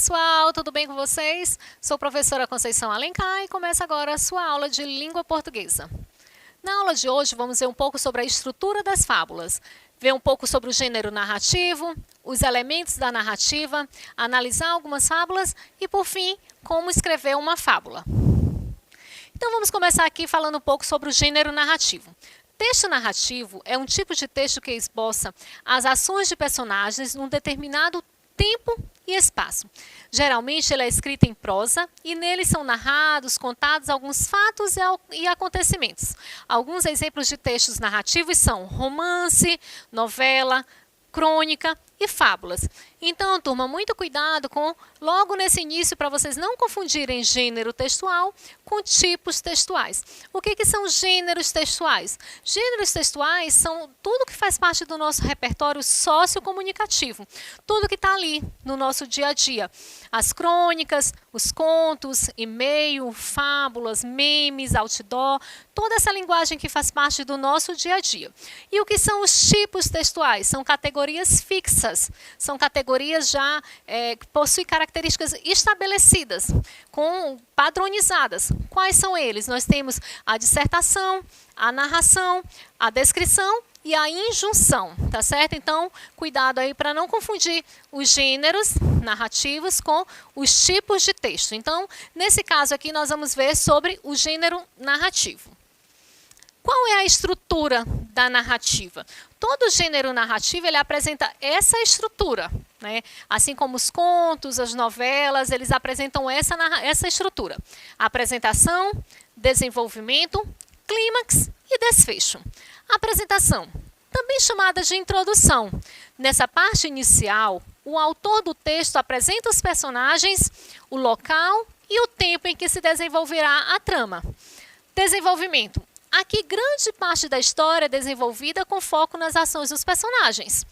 pessoal, tudo bem com vocês? Sou a professora Conceição Alencar e começa agora a sua aula de língua portuguesa. Na aula de hoje vamos ver um pouco sobre a estrutura das fábulas, ver um pouco sobre o gênero narrativo, os elementos da narrativa, analisar algumas fábulas e, por fim, como escrever uma fábula. Então vamos começar aqui falando um pouco sobre o gênero narrativo. Texto narrativo é um tipo de texto que esboça as ações de personagens num determinado tempo e espaço. Geralmente ele é escrito em prosa e nele são narrados, contados alguns fatos e acontecimentos. Alguns exemplos de textos narrativos são romance, novela, crônica e fábulas. Então, turma, muito cuidado com, logo nesse início, para vocês não confundirem gênero textual com tipos textuais. O que são gêneros textuais? Gêneros textuais são tudo que faz parte do nosso repertório sociocomunicativo. Tudo que está ali no nosso dia a dia. As crônicas, os contos, e-mail, fábulas, memes, outdoor, toda essa linguagem que faz parte do nosso dia a dia. E o que são os tipos textuais? São categorias fixas, são categorias já que possuem características estabelecidas, padronizadas. Quais são eles? Nós temos a dissertação, a narração, a descrição e a injunção, tá certo? Então, cuidado aí para não confundir os gêneros narrativos com os tipos de texto. Então, nesse caso aqui, nós vamos ver sobre o gênero narrativo. Qual é a estrutura da narrativa? Todo gênero narrativo ele apresenta essa estrutura, né? Assim como os contos, as novelas, eles apresentam essa estrutura. Apresentação, desenvolvimento, clímax e desfecho. Apresentação, também chamada de introdução. Nessa parte inicial, o autor do texto apresenta os personagens, o local e o tempo em que se desenvolverá a trama. Desenvolvimento. Aqui, grande parte da história é desenvolvida com foco nas ações dos personagens.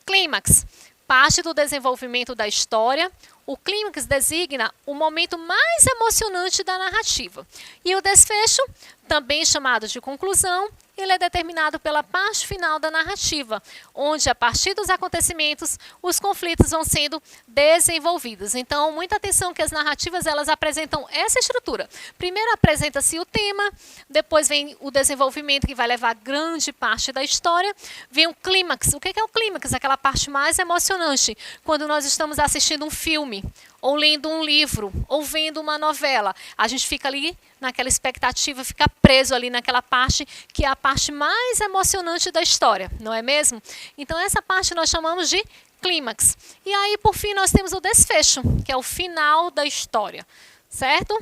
Clímax, parte do desenvolvimento da história. O clímax designa o momento mais emocionante da narrativa. E o desfecho, também chamado de conclusão, ele é determinado pela parte final da narrativa, onde, a partir dos acontecimentos, os conflitos vão sendo desenvolvidos. Então, muita atenção que as narrativas elas apresentam essa estrutura. Primeiro apresenta-se o tema, depois vem o desenvolvimento, que vai levar grande parte da história, vem o clímax. O que é o clímax? Aquela parte mais emocionante, quando nós estamos assistindo um filme, ou lendo um livro, ou vendo uma novela. A gente fica ali naquela expectativa, fica preso ali naquela parte que é a parte mais emocionante da história, não é mesmo? Então essa parte nós chamamos de clímax. E aí, por fim, nós temos o desfecho, que é o final da história, certo?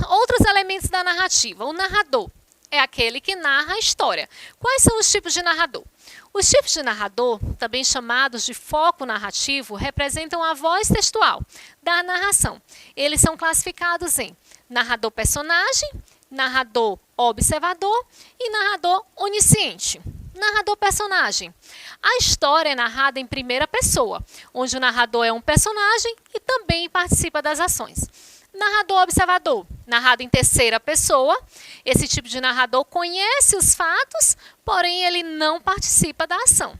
Outros elementos da narrativa. O narrador é aquele que narra a história. Quais são os tipos de narrador? Os tipos de narrador, também chamados de foco narrativo, representam a voz textual da narração. Eles são classificados em narrador personagem, narrador observador e narrador onisciente. Narrador personagem. A história é narrada em primeira pessoa, onde o narrador é um personagem e também participa das ações. Narrador observador, narrado em terceira pessoa. Esse tipo de narrador conhece os fatos, porém ele não participa da ação.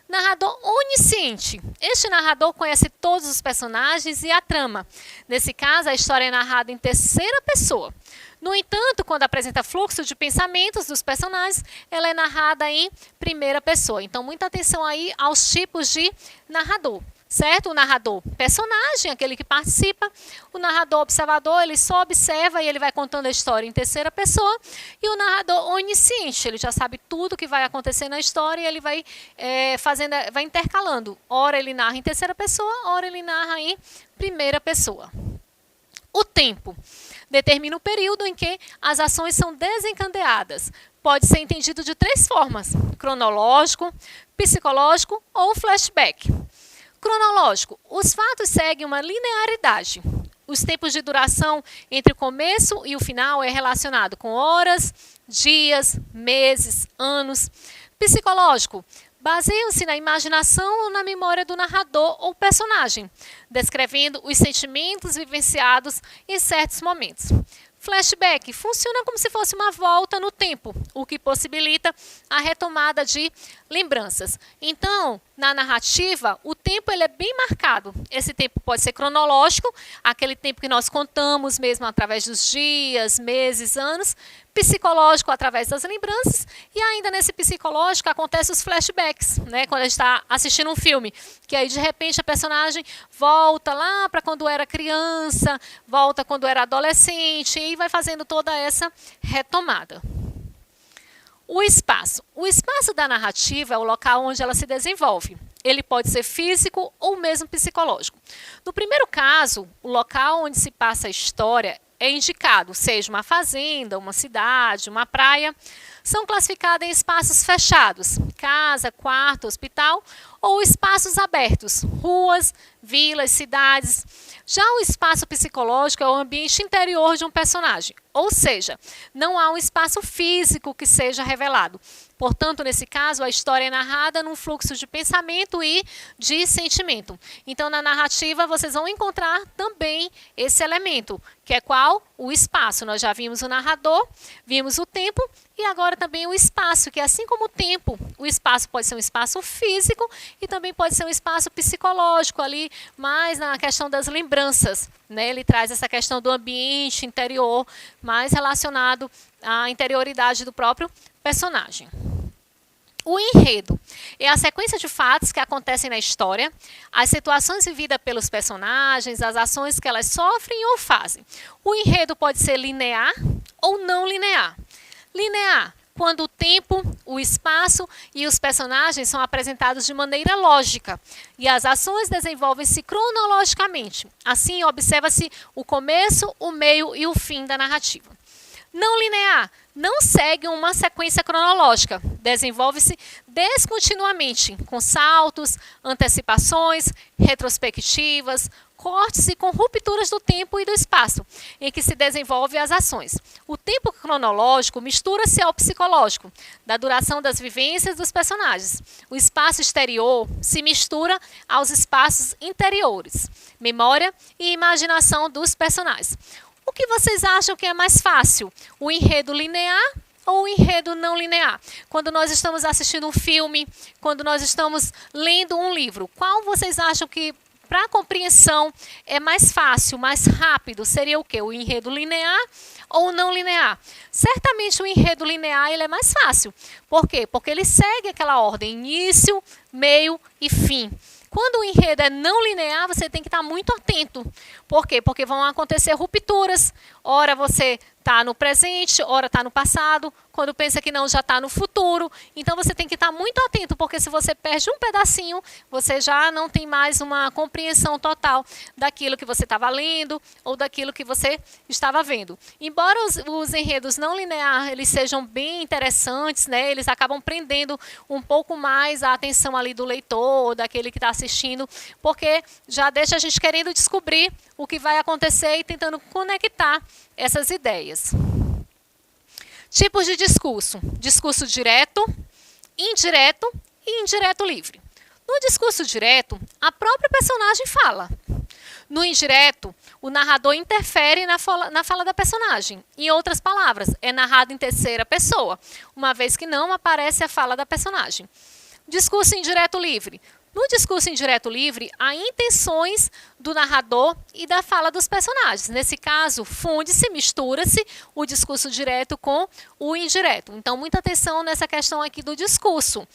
Narrador onisciente. Este narrador conhece todos os personagens e a trama. Nesse caso, a história é narrada em terceira pessoa. No entanto, quando apresenta fluxo de pensamentos dos personagens, ela é narrada em primeira pessoa. Então, muita atenção aí aos tipos de narrador. Certo? O narrador personagem, aquele que participa. O narrador observador, ele só observa e ele vai contando a história em terceira pessoa. E o narrador onisciente, ele já sabe tudo que vai acontecer na história e ele vai vai intercalando. Ora ele narra em terceira pessoa, ora ele narra em primeira pessoa. O tempo determina o período em que as ações são desencadeadas. Pode ser entendido de três formas: cronológico, psicológico ou flashback. Cronológico. Os fatos seguem uma linearidade. Os tempos de duração entre o começo e o final é relacionado com horas, dias, meses, anos. Psicológico. Baseiam-se na imaginação ou na memória do narrador ou personagem, descrevendo os sentimentos vivenciados em certos momentos. Flashback funciona como se fosse uma volta no tempo, o que possibilita a retomada de lembranças. Então, na narrativa, o tempo ele é bem marcado. Esse tempo pode ser cronológico, aquele tempo que nós contamos mesmo através dos dias, meses, anos, psicológico através das lembranças, e ainda nesse psicológico acontecem os flashbacks, né? Quando a gente está assistindo um filme, que aí de repente a personagem volta lá para quando era criança, volta quando era adolescente, e vai fazendo toda essa retomada. O espaço. O espaço da narrativa é o local onde ela se desenvolve. Ele pode ser físico ou mesmo psicológico. No primeiro caso, o local onde se passa a história é indicado, seja uma fazenda, uma cidade, uma praia, são classificados em espaços fechados, casa, quarto, hospital, ou espaços abertos, ruas, vilas, cidades. Já o espaço psicológico é o ambiente interior de um personagem, ou seja, não há um espaço físico que seja revelado. Portanto, nesse caso, a história é narrada num fluxo de pensamento e de sentimento. Então, na narrativa, vocês vão encontrar também esse elemento, que é qual? O espaço. Nós já vimos o narrador, vimos o tempo e agora também o espaço, que assim como o tempo, o espaço pode ser um espaço físico e também pode ser um espaço psicológico, ali mais na questão das lembranças, né? Ele traz essa questão do ambiente interior, mais relacionado à interioridade do próprio personagem. O enredo é a sequência de fatos que acontecem na história, as situações vividas pelos personagens, as ações que elas sofrem ou fazem. O enredo pode ser linear ou não linear. Linear, quando o tempo, o espaço e os personagens são apresentados de maneira lógica e as ações desenvolvem-se cronologicamente. Assim, observa-se o começo, o meio e o fim da narrativa. Não linear, não segue uma sequência cronológica, desenvolve-se descontinuamente, com saltos, antecipações, retrospectivas, cortes e com rupturas do tempo e do espaço, em que se desenvolvem as ações. O tempo cronológico mistura-se ao psicológico, da duração das vivências dos personagens. O espaço exterior se mistura aos espaços interiores, memória e imaginação dos personagens. O que vocês acham que é mais fácil? O enredo linear ou o enredo não linear? Quando nós estamos assistindo um filme, quando nós estamos lendo um livro, qual vocês acham que, para a compreensão, é mais fácil, mais rápido? Seria o quê? O enredo linear ou não linear? Certamente o enredo linear ele é mais fácil. Por quê? Porque ele segue aquela ordem, início, meio e fim. Quando o enredo é não linear, você tem que estar muito atento. Por quê? Porque vão acontecer rupturas. Ora você está no presente, ora está no passado. Quando pensa que não, já está no futuro. Então você tem que estar muito atento, porque se você perde um pedacinho, você já não tem mais uma compreensão total daquilo que você estava lendo ou daquilo que você estava vendo. Embora os enredos não lineares eles sejam bem interessantes, né? Eles acabam prendendo um pouco mais a atenção ali do leitor, daquele que está assistindo, porque já deixa a gente querendo descobrir o que vai acontecer e tentando conectar essas ideias. Tipos de discurso. Discurso direto, indireto e indireto livre. No discurso direto, a própria personagem fala. No indireto, o narrador interfere na fala da personagem. Em outras palavras, é narrado em terceira pessoa, uma vez que não aparece a fala da personagem. Discurso indireto livre. No discurso indireto livre, há intenções do narrador e da fala dos personagens. Nesse caso, funde-se, mistura-se o discurso direto com o indireto. Então, muita atenção nessa questão aqui do discurso.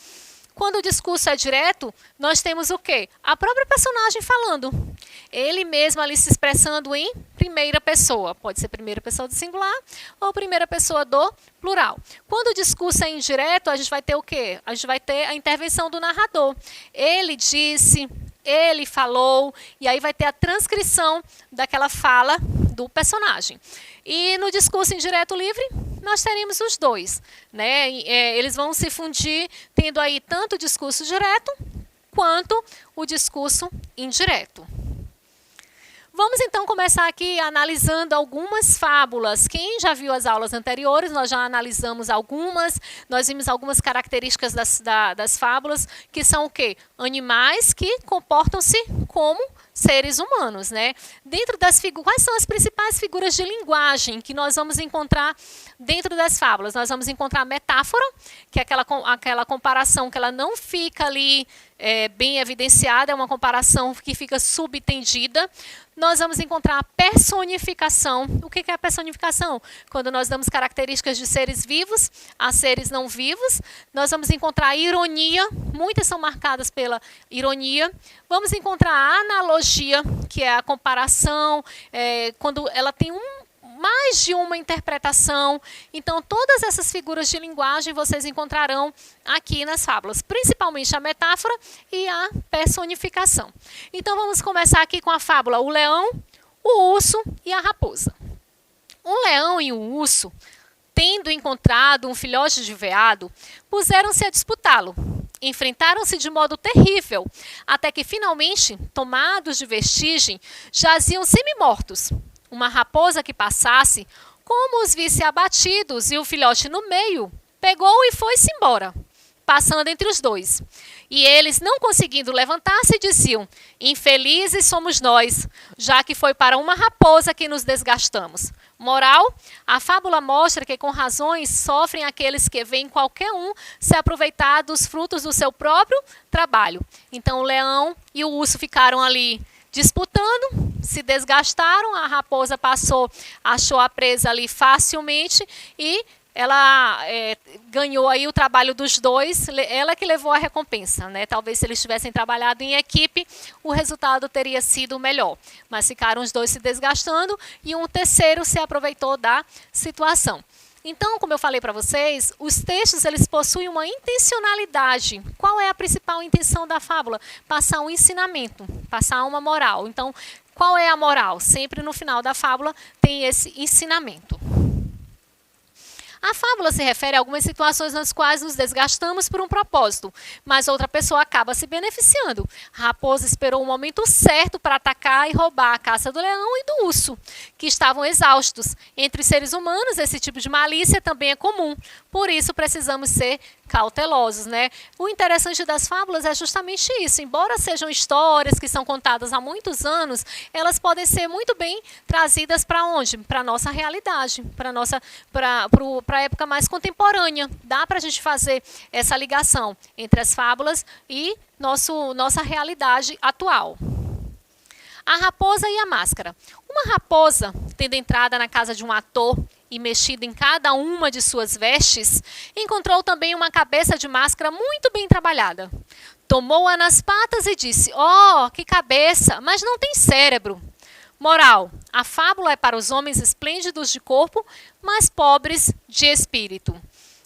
Quando o discurso é direto, nós temos o quê? A própria personagem falando. Ele mesmo ali se expressando em primeira pessoa. Pode ser primeira pessoa do singular ou primeira pessoa do plural. Quando o discurso é indireto, a gente vai ter o quê? A gente vai ter a intervenção do narrador. Ele disse, ele falou, e aí vai ter a transcrição daquela fala do personagem. E no discurso indireto livre, nós teremos os dois, né? Eles vão se fundir, tendo aí tanto o discurso direto quanto o discurso indireto. Vamos então começar aqui analisando algumas fábulas. Quem já viu as aulas anteriores, nós já analisamos algumas, nós vimos algumas características das fábulas, que são o quê? Animais que comportam-se como seres humanos, né? Dentro das figuras, quais são as principais figuras de linguagem que nós vamos encontrar dentro das fábulas? Nós vamos encontrar a metáfora, que é aquela comparação que ela não fica ali bem evidenciada, é uma comparação que fica subentendida. Nós vamos encontrar a personificação. O que é a personificação? Quando nós damos características de seres vivos a seres não vivos. Nós vamos encontrar a ironia, muitas são marcadas pela ironia. Vamos encontrar a analogia, que é a comparação, quando ela tem mais de uma interpretação. Então, todas essas figuras de linguagem vocês encontrarão aqui nas fábulas, principalmente a metáfora e a personificação. Então, vamos começar aqui com a fábula O Leão, o Urso e a Raposa. O leão e o urso, tendo encontrado um filhote de veado, puseram-se a disputá-lo. Enfrentaram-se de modo terrível, até que, finalmente, tomados de vertigem, jaziam semi-mortos. Uma raposa que passasse, como os visse abatidos e o filhote no meio, pegou e foi-se embora, passando entre os dois. E eles, não conseguindo levantar-se, diziam: infelizes somos nós, já que foi para uma raposa que nos desgastamos. Moral: a fábula mostra que com razões sofrem aqueles que veem qualquer um se aproveitar dos frutos do seu próprio trabalho. Então o leão e o urso ficaram ali disputando, se desgastaram, a raposa passou, achou a presa ali facilmente e ela ganhou aí o trabalho dos dois, ela que levou a recompensa, né? Talvez se eles tivessem trabalhado em equipe, o resultado teria sido melhor. Mas ficaram os dois se desgastando e um terceiro se aproveitou da situação. Então, como eu falei para vocês, os textos eles possuem uma intencionalidade. Qual é a principal intenção da fábula? Passar um ensinamento, passar uma moral. Então, qual é a moral? Sempre no final da fábula tem esse ensinamento. A fábula se refere a algumas situações nas quais nos desgastamos por um propósito, mas outra pessoa acaba se beneficiando. A raposa esperou o momento certo para atacar e roubar a caça do leão e do urso, que estavam exaustos. Entre os seres humanos, esse tipo de malícia também é comum. Por isso, precisamos ser cautelosos, né? O interessante das fábulas é justamente isso. Embora sejam histórias que são contadas há muitos anos, elas podem ser muito bem trazidas para onde? Para a nossa realidade, para a época mais contemporânea. Dá para a gente fazer essa ligação entre as fábulas e nossa realidade atual. A raposa e a máscara. Uma raposa, tendo entrado na casa de um ator e mexido em cada uma de suas vestes, encontrou também uma cabeça de máscara muito bem trabalhada. Tomou-a nas patas e disse: "Oh, que cabeça, mas não tem cérebro." Moral: a fábula é para os homens esplêndidos de corpo, mas pobres de espírito.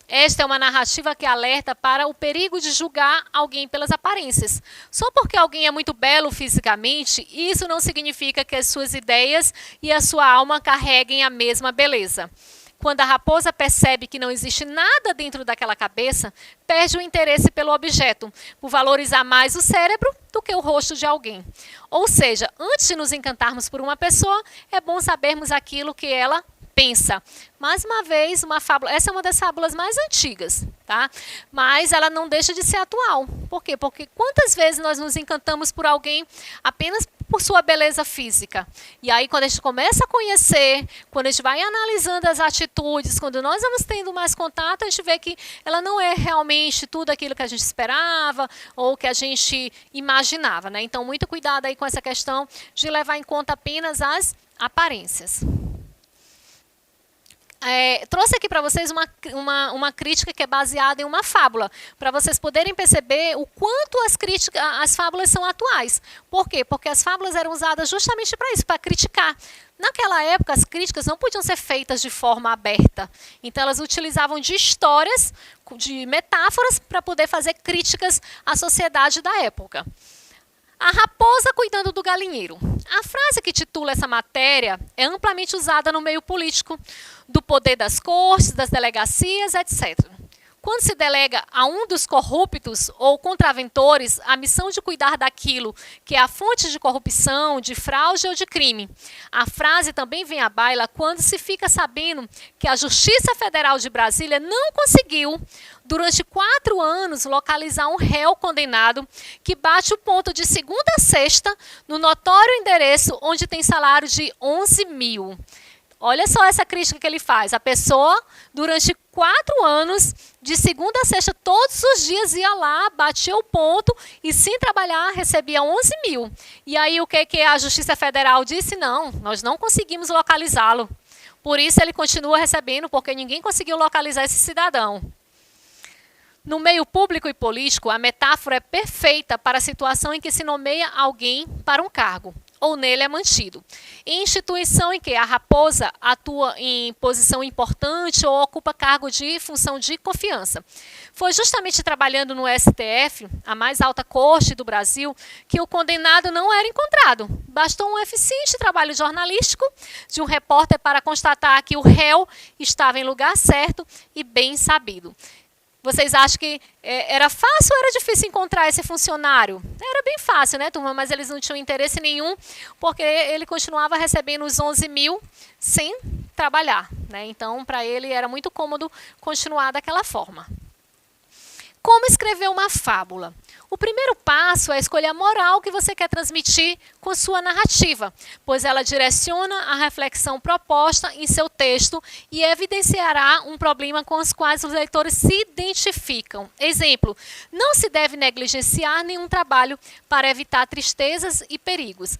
Esta é uma narrativa que alerta para o perigo de julgar alguém pelas aparências. Só porque alguém é muito belo fisicamente, isso não significa que as suas ideias e a sua alma carreguem a mesma beleza. Quando a raposa percebe que não existe nada dentro daquela cabeça, perde o interesse pelo objeto, por valorizar mais o cérebro do que o rosto de alguém. Ou seja, antes de nos encantarmos por uma pessoa, é bom sabermos aquilo que ela pensa. Mais uma vez, uma fábula, essa é uma das fábulas mais antigas, tá? Mas ela não deixa de ser atual. Por quê? Porque quantas vezes nós nos encantamos por alguém apenas por sua beleza física? E aí, quando a gente começa a conhecer, quando a gente vai analisando as atitudes, quando nós vamos tendo mais contato, a gente vê que ela não é realmente tudo aquilo que a gente esperava ou que a gente imaginava, né? Então, muito cuidado aí com essa questão de levar em conta apenas as aparências. Trouxe aqui para vocês uma crítica que é baseada em uma fábula, para vocês poderem perceber o quanto as fábulas são atuais. Por quê? Porque as fábulas eram usadas justamente para isso, para criticar. Naquela época, as críticas não podiam ser feitas de forma aberta. Então, elas utilizavam de histórias, de metáforas, para poder fazer críticas à sociedade da época. A raposa cuidando do galinheiro. A frase que titula essa matéria é amplamente usada no meio político, do poder das cortes, das delegacias, etc. quando se delega a um dos corruptos ou contraventores a missão de cuidar daquilo que é a fonte de corrupção, de fraude ou de crime. A frase também vem à baila quando se fica sabendo que a Justiça Federal de Brasília não conseguiu, durante 4 anos, localizar um réu condenado que bate o ponto de segunda a sexta no notório endereço onde tem salário de 11 mil. Olha só essa crítica que ele faz. A pessoa, durante 4 anos, de segunda a sexta, todos os dias ia lá, batia o ponto e, sem trabalhar, recebia 11 mil. E aí, o que a Justiça Federal disse? Não, nós não conseguimos localizá-lo. Por isso, ele continua recebendo, porque ninguém conseguiu localizar esse cidadão. No meio público e político, a metáfora é perfeita para a situação em que se nomeia alguém para um cargo, ou nele é mantido. Em instituição em que a raposa atua em posição importante ou ocupa cargo de função de confiança. Foi justamente trabalhando no STF, a mais alta corte do Brasil, que o condenado não era encontrado. Bastou um eficiente trabalho jornalístico de um repórter para constatar que o réu estava em lugar certo e bem sabido. Vocês acham que era fácil ou era difícil encontrar esse funcionário? Era bem fácil, né, turma? Mas eles não tinham interesse nenhum, porque ele continuava recebendo os 11 mil sem trabalhar, né? Então, para ele era muito cômodo continuar daquela forma. Como escrever uma fábula? O primeiro passo é escolher a moral que você quer transmitir com sua narrativa, pois ela direciona a reflexão proposta em seu texto e evidenciará um problema com os quais os leitores se identificam. Exemplo, não se deve negligenciar nenhum trabalho para evitar tristezas e perigos.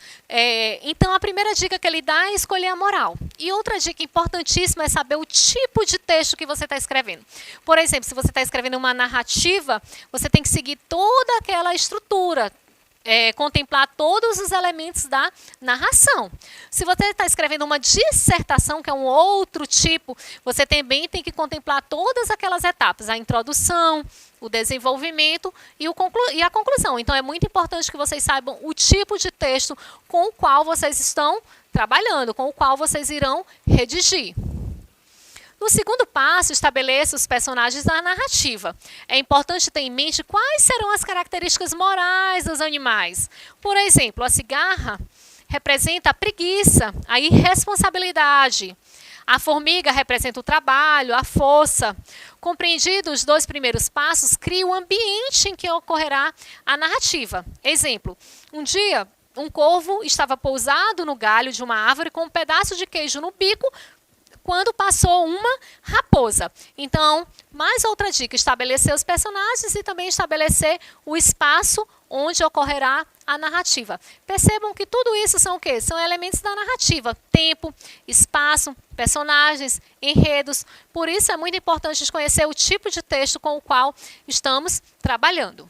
Então, a primeira dica que ele dá é escolher a moral. E outra dica importantíssima é saber o tipo de texto que você está escrevendo. Por exemplo, se você está escrevendo uma narrativa, você tem que seguir toda aquela estrutura, contemplar todos os elementos da narração. Se você está escrevendo uma dissertação, que é um outro tipo, você também tem que contemplar todas aquelas etapas, a introdução, o desenvolvimento e a conclusão. Então, é muito importante que vocês saibam o tipo de texto com o qual vocês estão trabalhando, com o qual vocês irão redigir. No segundo passo, estabeleça os personagens da narrativa. É importante ter em mente quais serão as características morais dos animais. Por exemplo, a cigarra representa a preguiça, a irresponsabilidade. A formiga representa o trabalho, a força. Compreendidos os 2 primeiros passos, cria o ambiente em que ocorrerá a narrativa. Exemplo, um dia, um corvo estava pousado no galho de uma árvore com um pedaço de queijo no bico, quando passou uma raposa. Então, mais outra dica, estabelecer os personagens e também estabelecer o espaço onde ocorrerá a narrativa. Percebam que tudo isso são o quê? São elementos da narrativa. Tempo, espaço, personagens, enredos. Por isso é muito importante conhecer o tipo de texto com o qual estamos trabalhando.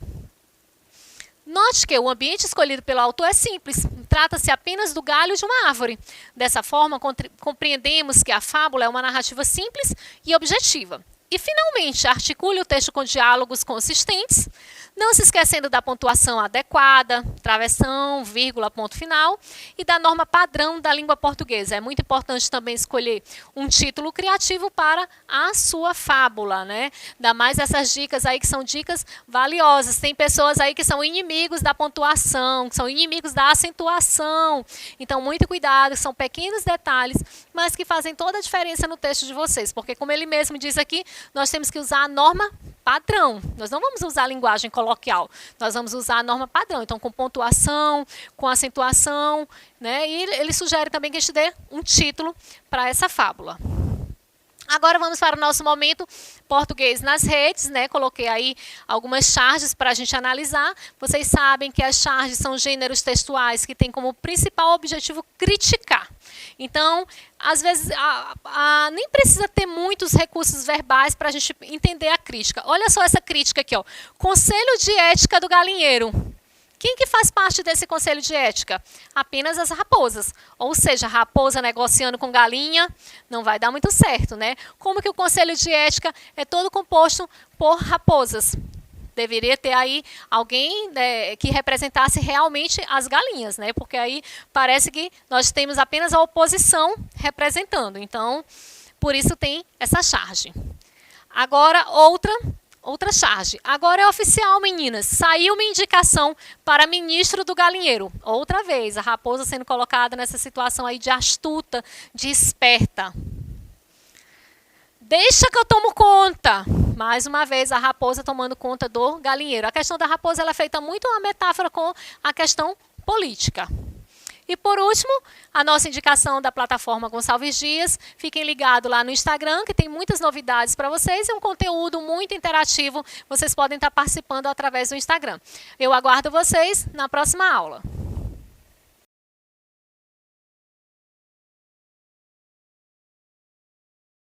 Note que o ambiente escolhido pelo autor é simples. Trata-se apenas do galho de uma árvore. Dessa forma, compreendemos que a fábula é uma narrativa simples e objetiva. E, finalmente, articule o texto com diálogos consistentes, não se esquecendo da pontuação adequada, travessão, vírgula, ponto final, e da norma padrão da língua portuguesa. É muito importante também escolher um título criativo para a sua fábula, né? Dá mais essas dicas aí que são dicas valiosas. Tem pessoas aí que são inimigos da pontuação, que são inimigos da acentuação. Então, muito cuidado, são pequenos detalhes, mas que fazem toda a diferença no texto de vocês, porque, como ele mesmo diz aqui, nós temos que usar a norma padrão. Nós não vamos usar a linguagem coloquial, nós vamos usar a norma padrão. Então, com pontuação, com acentuação, né? E ele sugere também que a gente dê um título para essa fábula. Agora vamos para o nosso momento português nas redes, né? Coloquei aí algumas charges para a gente analisar. Vocês sabem que as charges são gêneros textuais que têm como principal objetivo criticar. Então, às vezes, nem precisa ter muitos recursos verbais para a gente entender a crítica. Olha só essa crítica aqui, ó. Conselho de Ética do Galinheiro. Quem que faz parte desse conselho de ética? Apenas as raposas. Ou seja, raposa negociando com galinha não vai dar muito certo, né? Como que o conselho de ética é todo composto por raposas? Deveria ter aí alguém, né, que representasse realmente as galinhas, né? Porque aí parece que nós temos apenas a oposição representando. Então, por isso tem essa charge. Agora, outra outra charge. Agora é oficial, meninas. Saiu uma indicação para ministro do galinheiro. Outra vez, a raposa sendo colocada nessa situação aí de astuta, de esperta. Deixa que eu tomo conta. Mais uma vez, a raposa tomando conta do galinheiro. A questão da raposa ela é feita muito uma metáfora com a questão política. E por último, a nossa indicação da plataforma Gonçalves Dias. Fiquem ligados lá no Instagram, que tem muitas novidades para vocês e um conteúdo muito interativo. Vocês podem estar participando através do Instagram. Eu aguardo vocês na próxima aula.